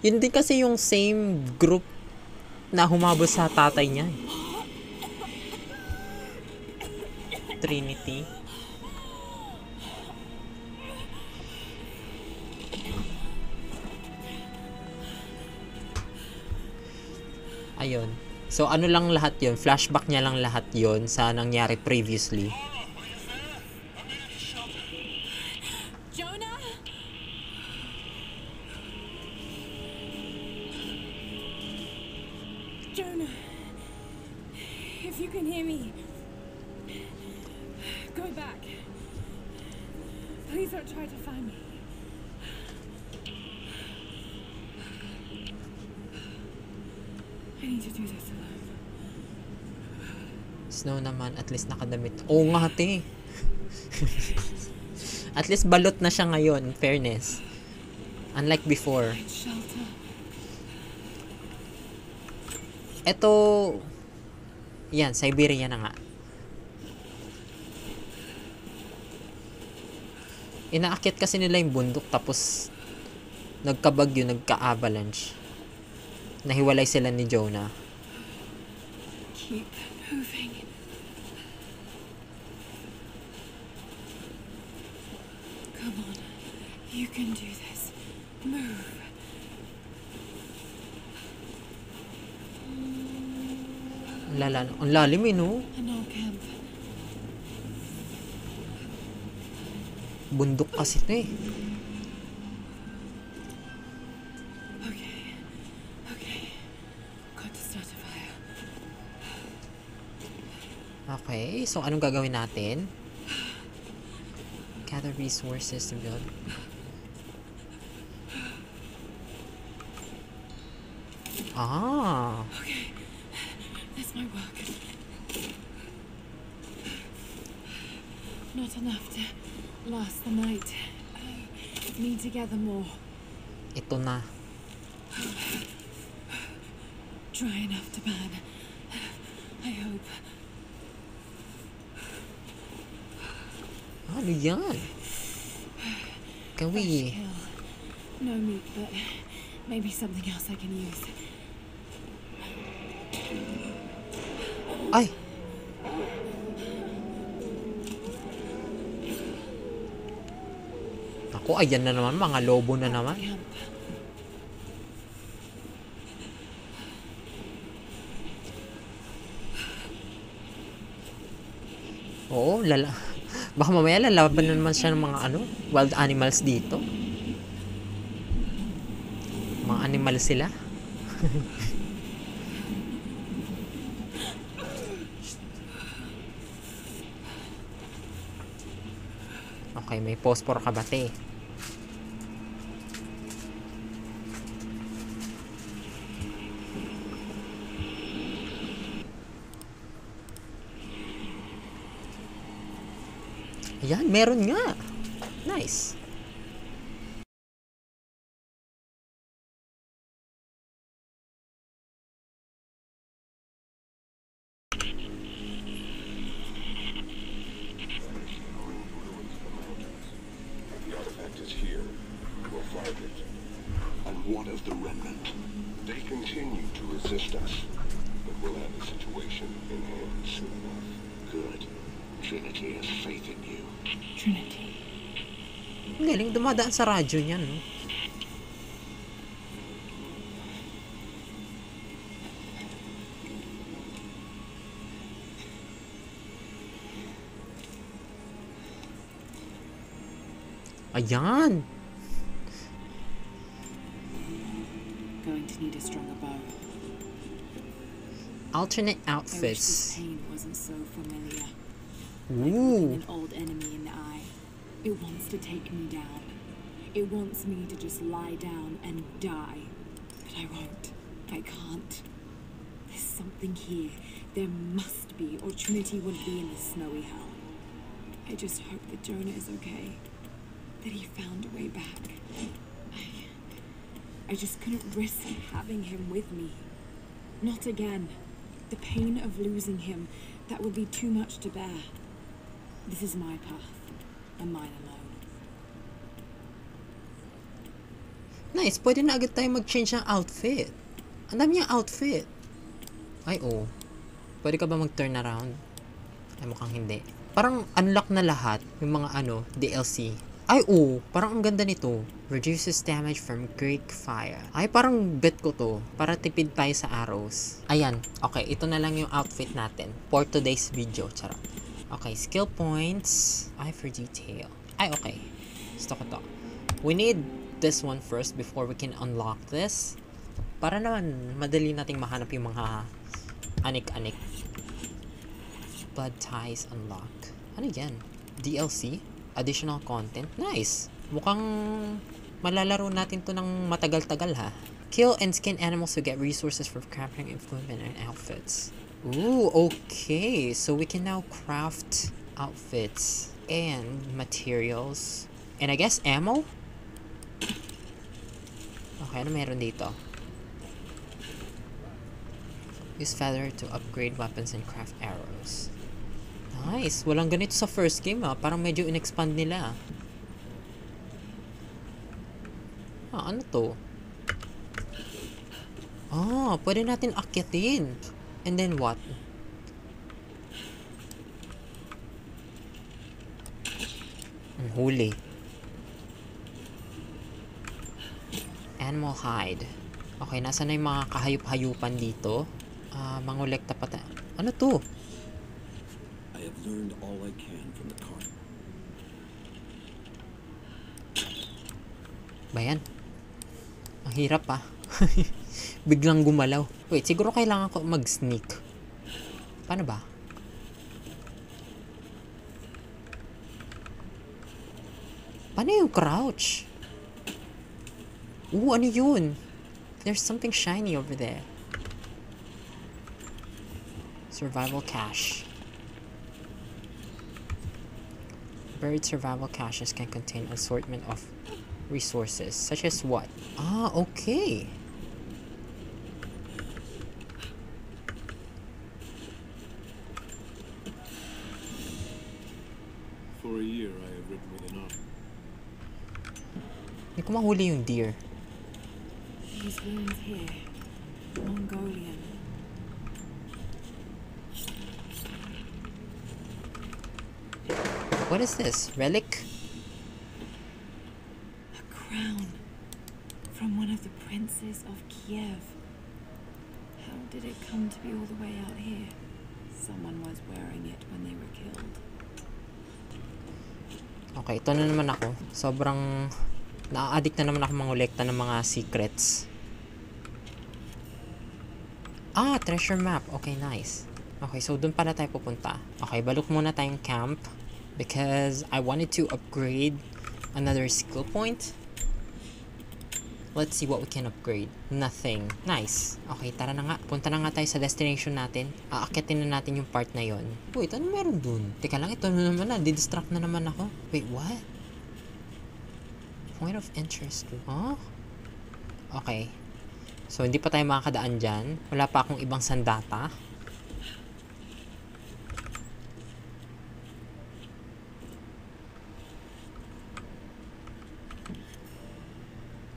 Yun din kasi yung same group na humabol sa tatay niya. Trinity. Ayun. So, ano lang lahat yun? Flashback niya lang lahat yun sa nangyari previously. Jonah? Jonah, if you can hear me, go back. Please don't try to find me. I need to do this alone. Snow naman, at least nakadamit. Oo nga, te. At least balot na siya ngayon, in fairness. Unlike before. Shelter. Eto, yan, Siberia na nga. Inaakyat kasi nila yung bundok, tapos nagkabagyo, nagka-avalanche. Nahiwalay sila ni Jonah. Keep moving. Come on. You can do this. Move. Ang lalim eh, no? An old camp. Bundok kasi ito eh. Okay. Got to start a fire. Okay, so anong gagawin natin? Gather resources to build. Ah. Okay. This might work. Not enough to last the night. Need to gather more. Ito na. Dry enough to burn. I hope. Ano yan? Can we... Kill. No meat, but maybe something else I can use. Ay! Ako, ayan na naman. Mga lobo na naman. Camp. Oo, baka mamaya lalaban na naman siya ng mga wild animals dito. Mga animal sila. Okay, may phosphor ka ba, te? Ayan, meron nga. Nice. The artifact is here. We'll find it. And what of the remnant? They continue to resist us. But we'll have the situation in hand soon enough. Good. Trinity has faith in you. Trinity. Ang galing, dumadaan sa radyo niyan, no? Ayan! Going to need a stronger bow. Alternate I wish this outfits. pain wasn't so familiar. Ooh! An old enemy in the eye. It wants to take me down. It wants me to just lie down and die. But I won't. I can't. There's something here. There must be, or Trinity wouldn't be in this snowy hell. I just hope that Jonah is okay. That he found a way back. I just couldn't risk having him with me. Not again. The pain of losing him, that would be too much to bear. This is my path, and mine alone. Nice, pwede na agad tayo mag-change ng outfit. Ang dami niyang outfit. Ay, oh. Pwede ka ba mag-turn around? Ay, mukhang hindi. Parang unlock na lahat yung mga DLC. Ay, oh. Parang ang ganda nito. Reduces damage from Greek fire. Ay, parang bet ko to. Para tipid tayo sa arrows. Ayan. Okay, ito na lang yung outfit natin for today's video. Charot. Okay, skill points. Eye for detail. Ay, okay. Gusto ko to. We need this one first before we can unlock this. Para naman madali nating mahanap yung mga anik-anik. Blood ties unlock. Ano yan? DLC? Additional content? Nice! Mukhang malalaro natin to ng matagal-tagal ha. Kill and skin animals to get resources for crafting equipment and outfits. Ooh, okay. So we can now craft outfits and materials. And I guess ammo? Okay, ano meron dito? Use feather to upgrade weapons and craft arrows. Nice! Walang ganito sa first game ha. Parang medyo in-expand nila. Ano to? Pwede natin akyatin. And then what? Huli. Animal hide. Okay, nasa na yung mga kahayup-hayupan dito? Mangolekta pa tayo. Ano to? I have learned all I can from the cart. Bayan. Ang hirap pa. Biglang gumalaw. Wait, siguro kailangan ko mag-sneak. Paano ba? Paano yung crouch? Ano yun? There's something shiny over there. Survival cache. Buried survival caches can contain assortment of resources, such as what? Okay. For a year, I have ridden with an arm. Hindi ko mahuli yung deer. These ruins here. Mongolian. What is this? Relic? A crown. From one of the princes of Kiev. How did it come to be all the way out here? Someone was wearing it when they were killed. Okay, ito na naman ako. Sobrang na-addict na naman ako mangolekta ng mga secrets. Treasure map. Okay, nice. Okay, so dun pala tayo pupunta. Okay, balok muna tayong camp because I wanted to upgrade another skill point. Let's see what we can upgrade. Nothing. Nice. Okay, tara na nga. Punta na nga tayo sa destination natin. Aakyatin na natin yung part na yon. Wait, ano meron dun? Teka lang, ito na naman na. Didistract na naman ako. Wait, what? Point of interest. Okay. So, hindi pa tayo makakadaan dyan. Wala pa akong ibang sandata.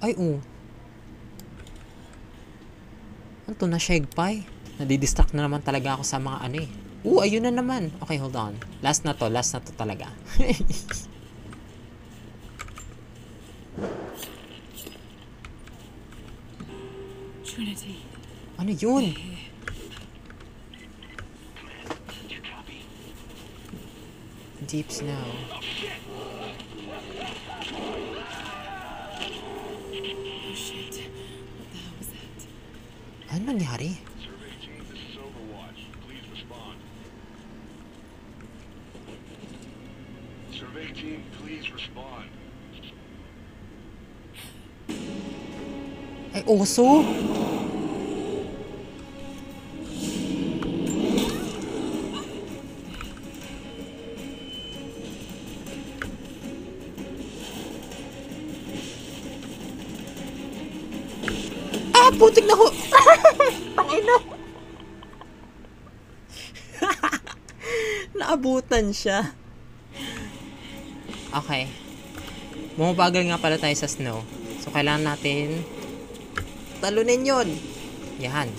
Ay, Ano to? Na-shag pie? Nadidistract na naman talaga ako sa mga ano eh. Ayun na naman. Okay, hold on. Last na to talaga. Trinity. Ano yun? Deep snow. Oh shit. What the hell was that? Ano nangyari? Survey team, this is Overwatch. Please respond. Survey team, please respond. Ay, oso? Putik na ho! Tangina! Naabutan siya. Okay. Bumabagal nga pala tayo sa snow. So, So, kailangan natin talunin yun. Yan.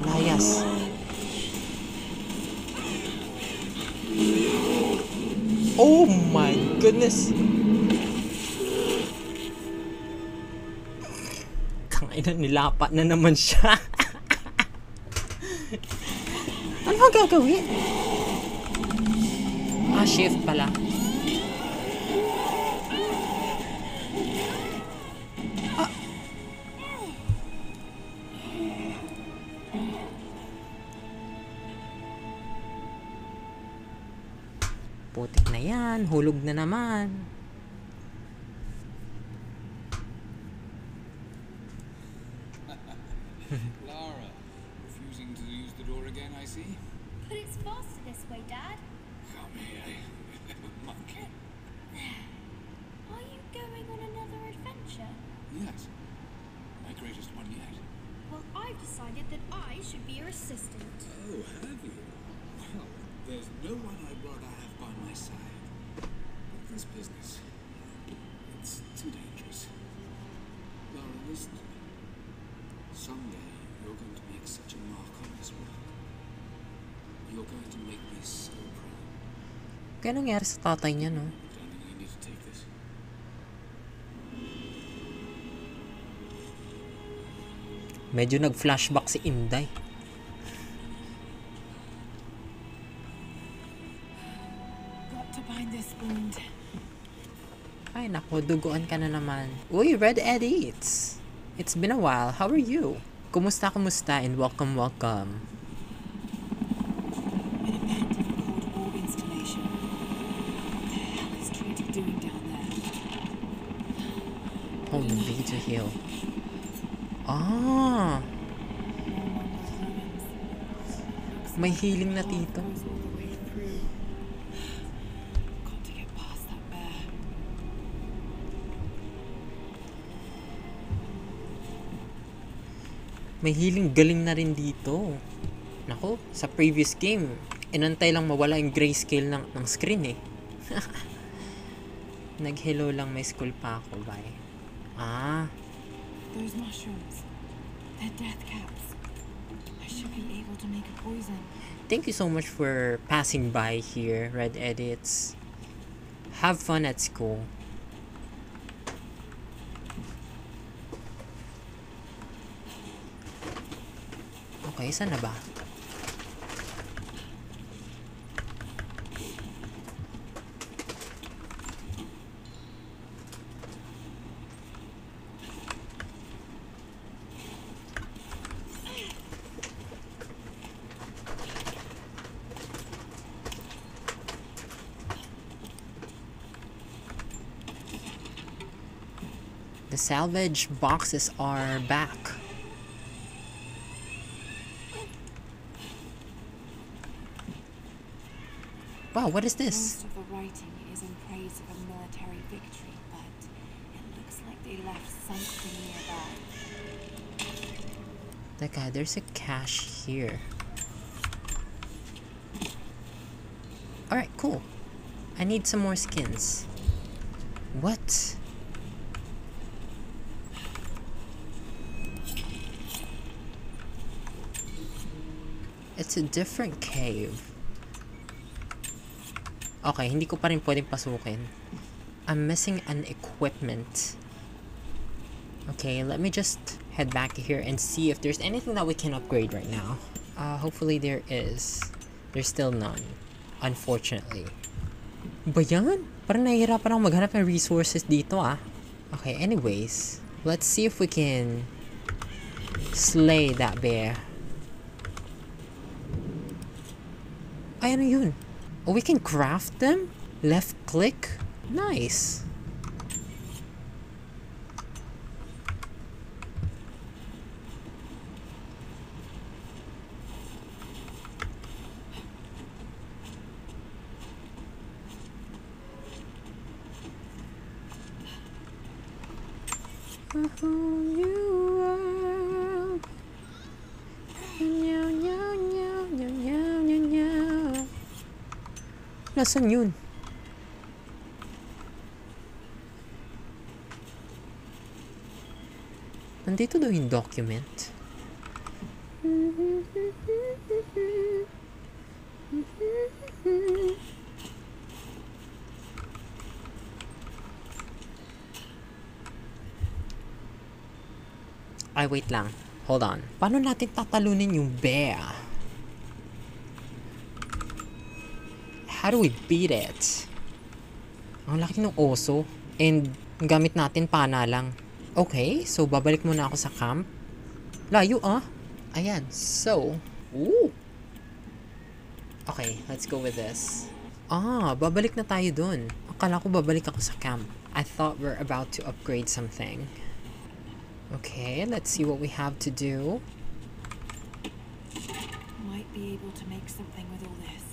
Layas. Oh my goodness. Tangina, nilapa na naman siya. Ano ang gagawin? Shift pala. Putik na yan. Hulog na naman. Lara, refusing to use the door again, I see. But it's faster this way, Dad. Come here, monkey. Are you going on another adventure? Yes, my greatest one yet. Well, I've decided that I should be your assistant. Oh, have you? Well, there's no one I'd rather have by my side. But this business, it's too dangerous. Lara, listen to me. Someday, you're going to make such a mark on this world. You're going to make me so proud. Kaya nangyari sa tatay niya, no? Darling, I need to take this. Medyo nag-flashback si Inday. Got to bind this wound. Ay, naku, duguan ka na naman. Uy, Red Eddie, it's been a while. How are you? Kumusta, and welcome. An abandoned Cold War installation. What the hell is Trinity doing down there? Hold V to heal. Ah, may healing na dito. Goes all the way through. Got to get past that bear. May healing galing na rin dito. Nako, sa previous game, inantay lang mawala yung grayscale ng screen eh. Nag-hello lang, may skull pa ako, bye. Ah, Those mushrooms. They're death caps. I should be able to make a poison. thank you so much for passing by here, Red Edits. Have fun at school. Okay, saan na ba? The salvage boxes are back. Wow, what is this? Most of the writing is in praise of a military victory, but it looks like they left something nearby. Teka, there's a cache here. Alright, cool. I need some more skins. What? It's a different cave. Okay, hindi ko pa rin pwedeng pasukin. I'm missing an equipment. Okay, let me just head back here and see if there's anything that we can upgrade right now. Hopefully there is. There's still none. Unfortunately. Ba yan? Parang nahihirapan ako maghanap ng resources dito ah. Okay, anyways. Let's see if we can slay that bear. Ay, ano yun? Oh, we can craft them? Left click? Nice. whole new world. Nyaw, nyaw, nyaw, nyaw, nyaw, nyaw, nyaw. Nasaan yun? Nandito daw yung document. Ay, wait lang. Hold on. Paano natin tatalunin yung bear? How do we beat it? Ang laki ng oso. And, ang gamit natin pana lang. Okay, so babalik muna ako sa camp. Layo ah. Ayan, so. Ooh. Okay, let's go with this. Ah, babalik na tayo dun. Akala ko babalik ako sa camp. I thought we're about to upgrade something. Okay, let's see what we have to do. Might be able to make something with all this.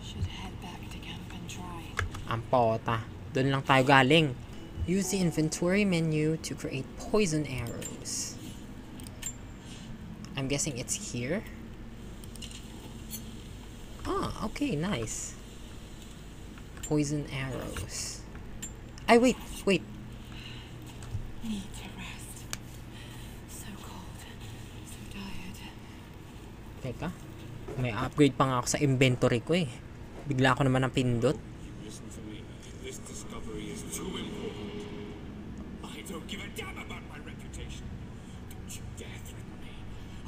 Should head back to camp and try. Ang pota. Doon lang tayo galing. Use the inventory menu to create poison arrows. I'm guessing it's here. Ah, okay, nice. Poison arrows. Ay, wait. Need to rest. So cold. So tired. Teka, may upgrade pa nga ako sa inventory ko eh. Bigla ako naman ang pindot. Listen to me. This discovery is too important. I don't give a damn about my reputation. Don't you dare threaten me.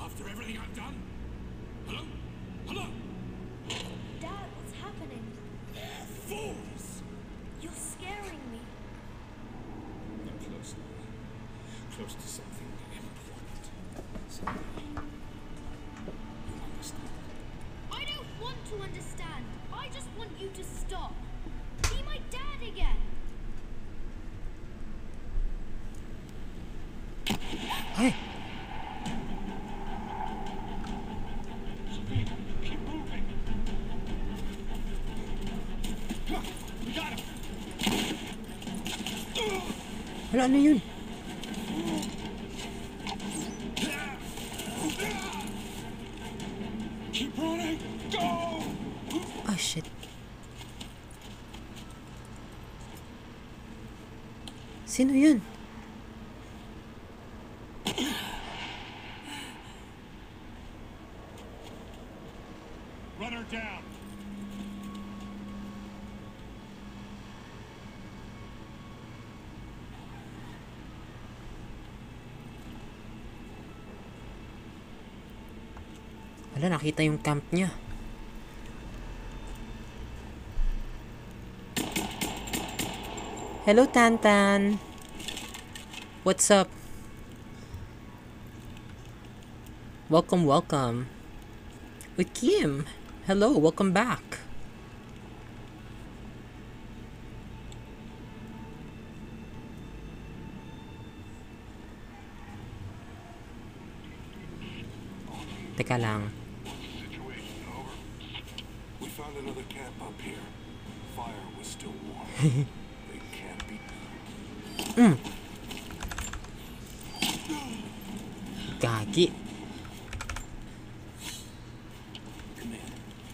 After everything I've done. Hello? Hello? Dad, what's happening? Fools! You're scaring me. Get close now. Close to something important. Someday. You'll understand. I don't want to understand. I just want you to stop. Be my dad again. Ay! Speed, keep moving. We got him! Wala na yun. Keep running! Go! Ah, shit. Sino yun? Run her down! Wala, nakita yung camp niya. Hello, Tantan. What's up? Welcome. Uy, Kim. Hello, welcome back. Teka lang. Situation over. We found another camp up here. Fire was still warm. They can't be. Gagi.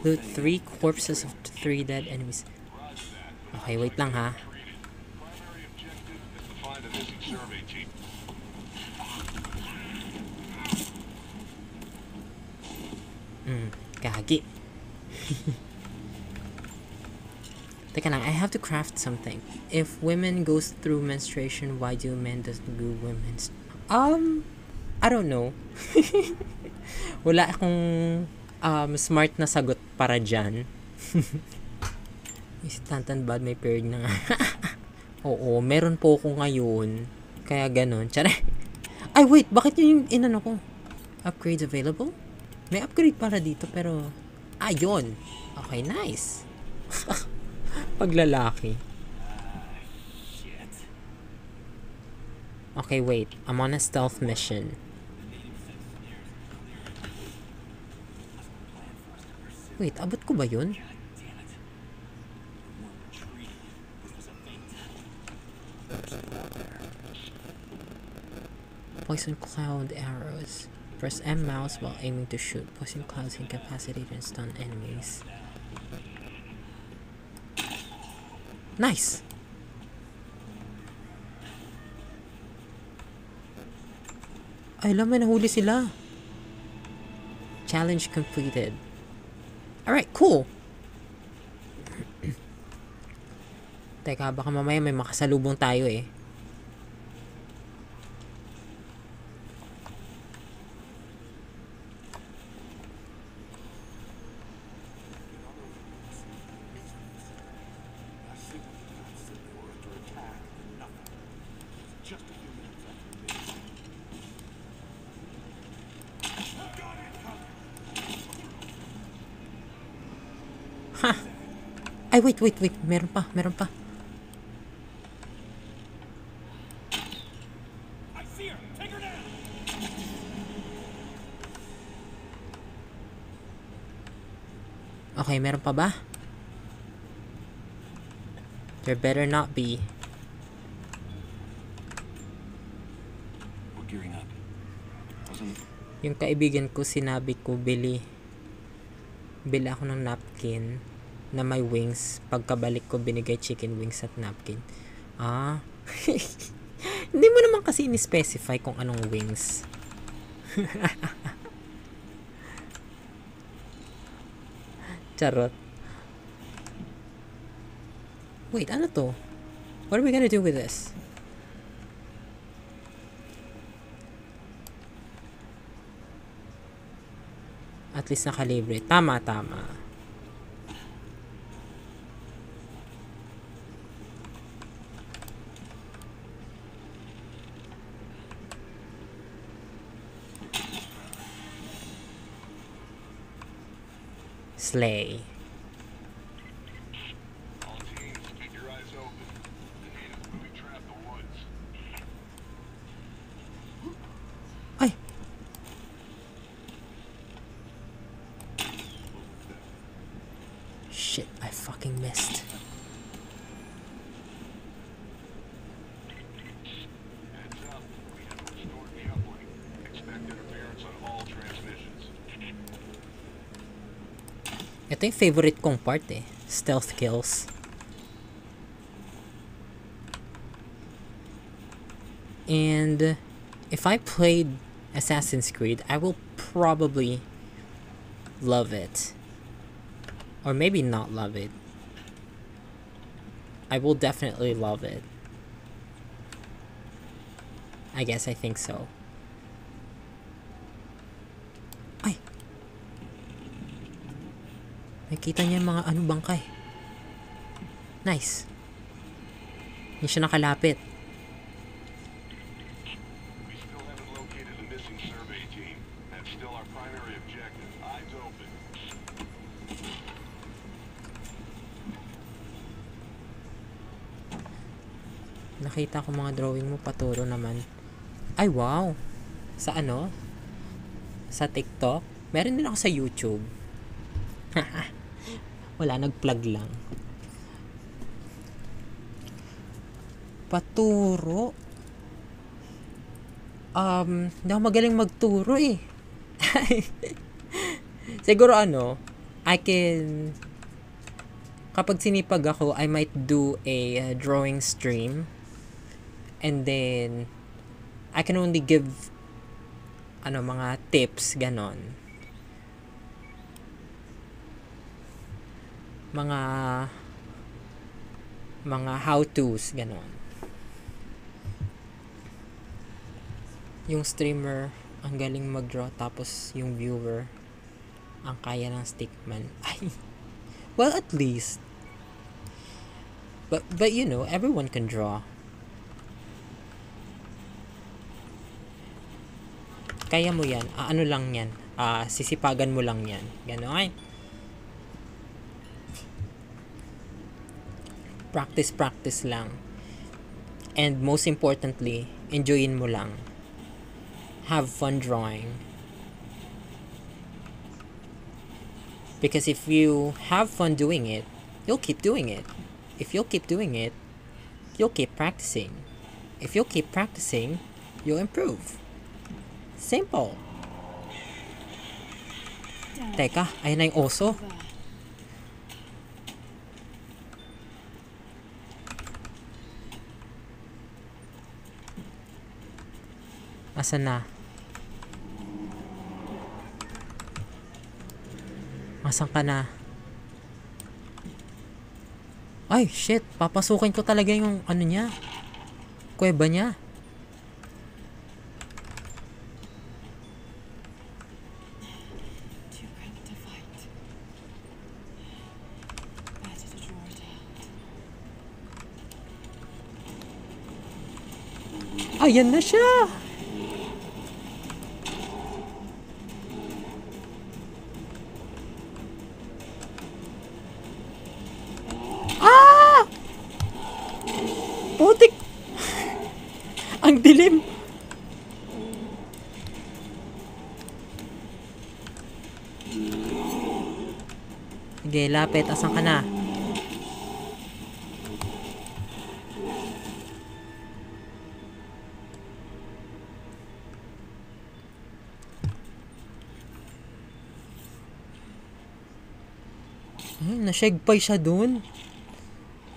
Loot 3 corpses of 3 dead enemies. Okay, wait lang ha. Primary objective is to find a missing survey team. Gagi. Teka lang, I have to craft something. If women goes through menstruation, why do men doesn't do women's? I don't know. Wala akong smart na sagot para dyan. Is Tantan bad may period na nga? Oo, meron po ako ngayon. Kaya ganon. Tsara. Ay, wait! Bakit yun yung inano ko? Upgrades available? May upgrade para dito pero... Ayun! Okay, nice! Paglalaki. Okay, wait. I'm on a stealth mission. Wait, abot ko ba yun? Poison cloud arrows. Press M mouse while aiming to shoot. Poison clouds incapacitate and stun enemies. Nice! Ay, alam mo, nahuli sila. Challenge completed. Alright, cool! Teka, baka mamaya may makasalubong tayo eh. Ha! Ay, wait. Meron pa. Okay, meron pa ba? There better not be. We're gearing up. Wasn't Yung kaibigan ko, sinabi ko, bili ako ng napkin na may wings. Pagkabalik ko, binigay chicken wings at napkin. Ah. Hindi mo naman kasi in-specify kung anong wings. Charot. Wait, ano to? What are we gonna do with this? At least nakalibre. Tama. Slay. All teams, keep your eyes open. The natives booby-trap the woods. Ay! Shit, I fucking missed. Heads up, we have restored the uplink. Expect interference on all transmissions. Ito yung favorite kong part eh. Stealth kills. And if I played Assassin's Creed, I will probably love it. Or maybe not love it. I will definitely love it. I guess I think so. Ay! Nakita niya yung mga bangkay. Nice. Hindi siya nakalapit. We still haven't located the missing survey team. That's still our primary objective. Eyes open. Nakita ko mga drawing mo, paturo naman. Ay, wow! Sa ano? Sa TikTok? Meron din ako sa YouTube. Wala, nag-plug lang. Paturo? Hindi ako magaling magturo eh. Siguro I can... Kapag sinipag ako, I might do a drawing stream. And then, I can only give mga tips, ganon. Mga how-tos, ganon. Yung streamer, ang galing mag-draw, tapos yung viewer, ang kaya ng stickman. Ay, well, at least. But everyone can draw. Kaya mo yan. Ano lang yan. Sisipagan mo lang yan. Ganon. Practice lang. And most importantly, enjoyin mo lang. Have fun drawing. Because if you have fun doing it, you'll keep doing it. If you'll keep doing it, you'll keep practicing. If you'll keep practicing, you'll improve. Simple. Dad, Teka, ayun na yung oso. there. Asan na? Asan ka na? Ay, shit. Papasukin ko talaga yung ano niya. Kuweba niya. Too quick to fight. Better to draw it out. Ayan na siya! Ah! Putik! Ang dilim! Sige, lapit. Asan ka na? Ay, na-shagpay siya dun.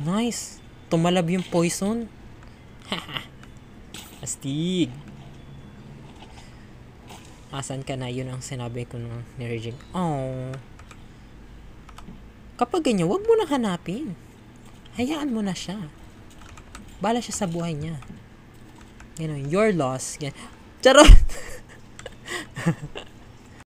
Nice. Tumalab yung poison. Astig. Asan ka na? Yun ang sinabi ko nung ni-reject. Oh. Kapag ganyan, wag mo na hanapin. Hayaan mo na siya. Bala siya sa buhay niya. Ganun, your loss. Charot!